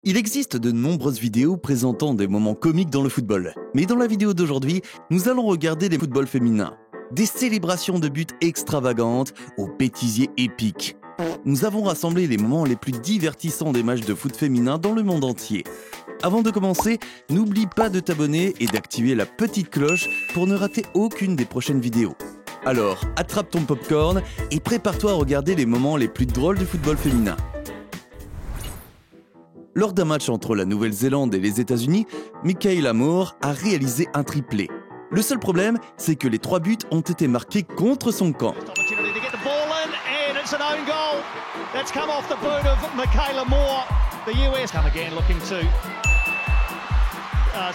Il existe de nombreuses vidéos présentant des moments comiques dans le football. Mais dans la vidéo d'aujourd'hui, nous allons regarder les footballs féminins. Des célébrations de buts extravagantes aux bêtisiers épiques. Nous avons rassemblé les moments les plus divertissants des matchs de foot féminin dans le monde entier. Avant de commencer, n'oublie pas de t'abonner et d'activer la petite cloche pour ne rater aucune des prochaines vidéos. Alors, attrape ton popcorn et prépare-toi à regarder les moments les plus drôles du football féminin. Lors d'un match entre la Nouvelle-Zélande et les États-Unis, Michaela Moore a réalisé un triplé. Le seul problème, c'est que les 3 buts ont été marqués contre son camp.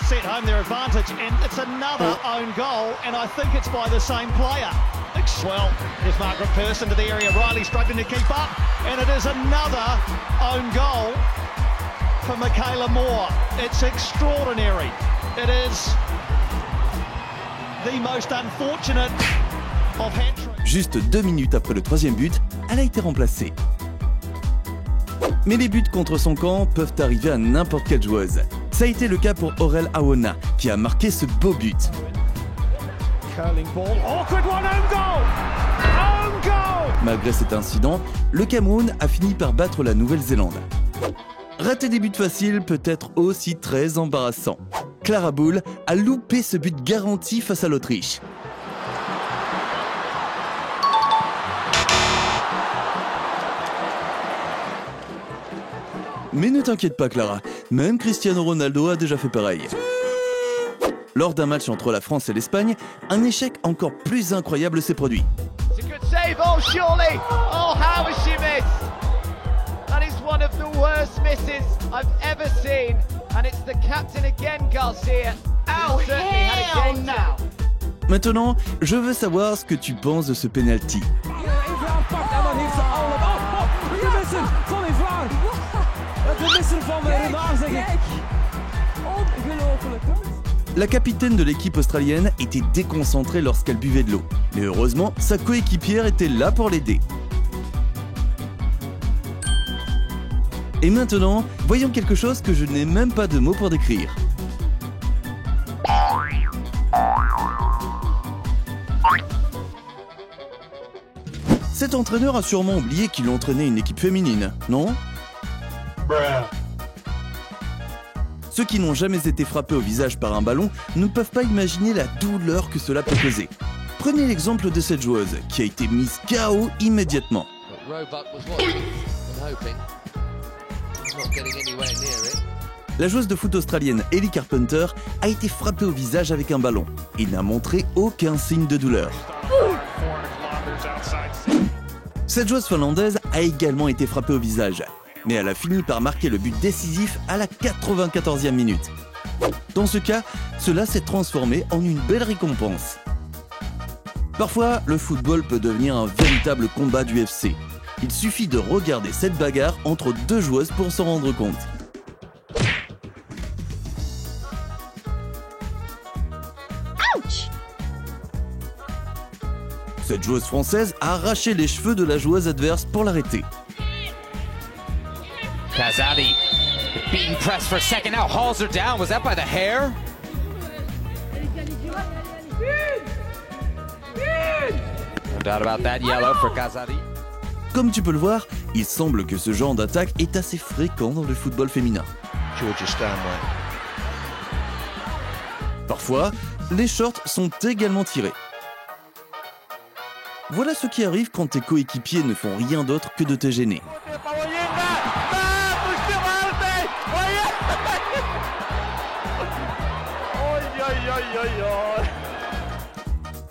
Set home their advantage, and it's another own goal, and I think it's by the same player. Well, there's Margaret Pearson to the area. Riley struggling to keep up, and it is another own goal for Michaela Moore. It's extraordinary. It is the most unfortunate of hat-tricks. Juste 2 minutes après le 3e but, elle a été remplacée. Mais les buts contre son camp peuvent arriver à n'importe quelle joueuse. Ça a été le cas pour Aurel Awona, qui a marqué ce beau but. Malgré cet incident, le Cameroun a fini par battre la Nouvelle-Zélande. Rater des buts faciles peut être aussi très embarrassant. Clara Bull a loupé ce but garanti face à l'Autriche. Mais ne t'inquiète pas Clara, même Cristiano Ronaldo a déjà fait pareil. Lors d'un match entre la France et l'Espagne, un échec encore plus incroyable s'est produit. Maintenant, je veux savoir ce que tu penses de ce penalty. La capitaine de l'équipe australienne était déconcentrée lorsqu'elle buvait de l'eau. Mais heureusement, sa coéquipière était là pour l'aider. Et maintenant, voyons quelque chose que je n'ai même pas de mots pour décrire. Cet entraîneur a sûrement oublié qu'il entraînait une équipe féminine, non ? Ceux qui n'ont jamais été frappés au visage par un ballon ne peuvent pas imaginer la douleur que cela peut causer. Prenez l'exemple de cette joueuse qui a été mise KO immédiatement. La joueuse de foot australienne Ellie Carpenter a été frappée au visage avec un ballon et n'a montré aucun signe de douleur. Cette joueuse finlandaise a également été frappée au visage, mais elle a fini par marquer le but décisif à la 94e minute. Dans ce cas, cela s'est transformé en une belle récompense. Parfois, le football peut devenir un véritable combat d'UFC. Il suffit de regarder cette bagarre entre 2 joueuses pour s'en rendre compte. Ouch! Cette joueuse française a arraché les cheveux de la joueuse adverse pour l'arrêter. Kazadi being pressed for a second now, hauls her down. Was that by the hair? No doubt about that, yellow for Kazadi. Comme tu peux le voir, il semble que ce genre d'attaque est assez fréquent dans le football féminin. Georgia Stanway. Parfois, les shorts sont également tirés. Voilà ce qui arrive quand tes coéquipiers ne font rien d'autre que de te gêner.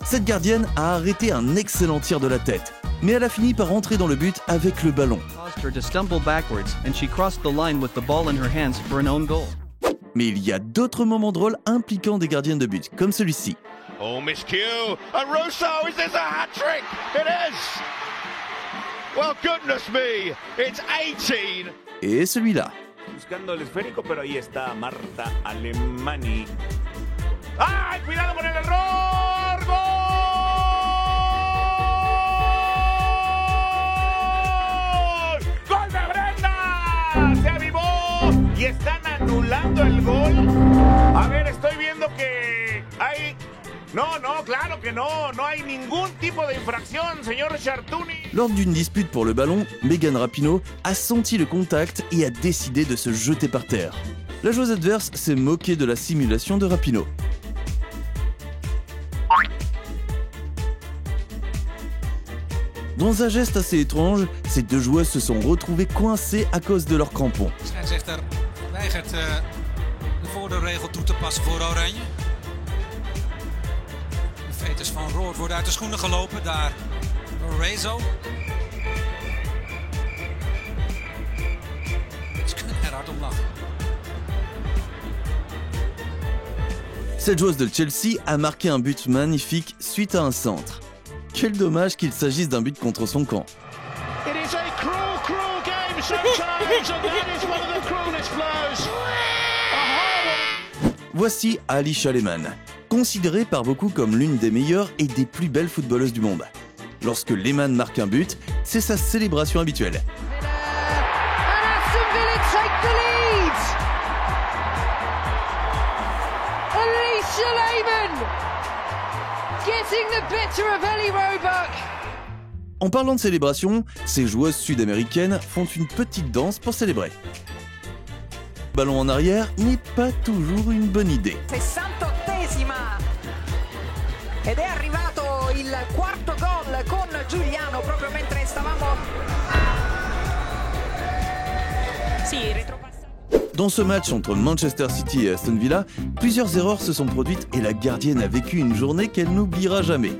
Cette gardienne a arrêté un excellent tir de la tête, mais elle a fini par entrer dans le but avec le ballon. Mais il y a d'autres moments drôles impliquant des gardiennes de but, comme celui-ci. Oh, miscue! And Russo, is this a hat-trick? It is! Well, goodness me, it's 18! Et celui-là. Buscando el esférico, pero ahí está Marta Alemany. ¡Ay, cuidado con el error! ¡Gol! ¡Gol de Brenda! ¡Se avivó! Y están anulando el gol. A ver, estoy viendo que hay... No, claro que no hay ningún tipo de infracción, señor Chartouni. Lors d'une dispute pour le ballon, Megan Rapinoe a senti le contact et a décidé de se jeter par terre. La joueuse adverse s'est moquée de la simulation de Rapinoe. Dans un geste assez étrange, ces deux joueuses se sont retrouvées coincées à cause de leurs crampons. Scheidsrechter weigert de voordeelregel toe te passen voor Oranje. De veters van Roord worden uit de schoenen gelopen, daar door Rezo. Ze kunnen er hard om lachen. Cette joueuse de Chelsea a marqué un but magnifique suite à un centre. Quel dommage qu'il s'agisse d'un but contre son camp. It is a cruel, cruel game sometimes, and that is one of the cruelest blows. Voici Alisha Lehmann, considérée par beaucoup comme l'une des meilleures et des plus belles footballeuses du monde. Lorsque Lehmann marque un but, c'est sa célébration habituelle. Aston Villa take the lead. Alisha Lehmann getting the better of Ellie Roebuck. En parlant de célébration, ces joueuses sud-américaines font une petite danse pour célébrer. Ballon en arrière n'est pas toujours une bonne idée. 68esima ed è arrivato il quarto gol con Giuliano proprio mentre stavamo Dans ce match entre Manchester City et Aston Villa, plusieurs erreurs se sont produites et la gardienne a vécu une journée qu'elle n'oubliera jamais.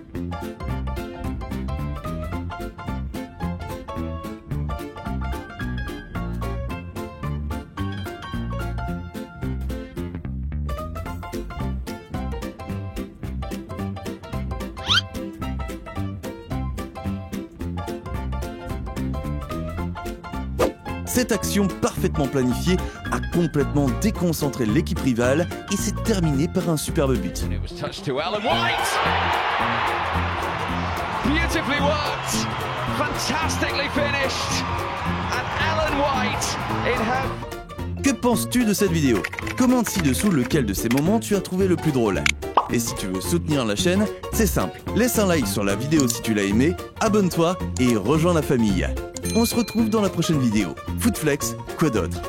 Cette action parfaitement planifiée a complètement déconcentré l'équipe rivale et s'est terminée par un superbe but. It was touched to Ellen White. Beautifully worked. Fantastically finished. And Ellen White in her... Que penses-tu de cette vidéo? Commente ci-dessous lequel de ces moments tu as trouvé le plus drôle. Et si tu veux soutenir la chaîne, c'est simple. Laisse un like sur la vidéo si tu l'as aimé, abonne-toi et rejoins la famille. On se retrouve dans la prochaine vidéo. Footflex, quoi d'autre?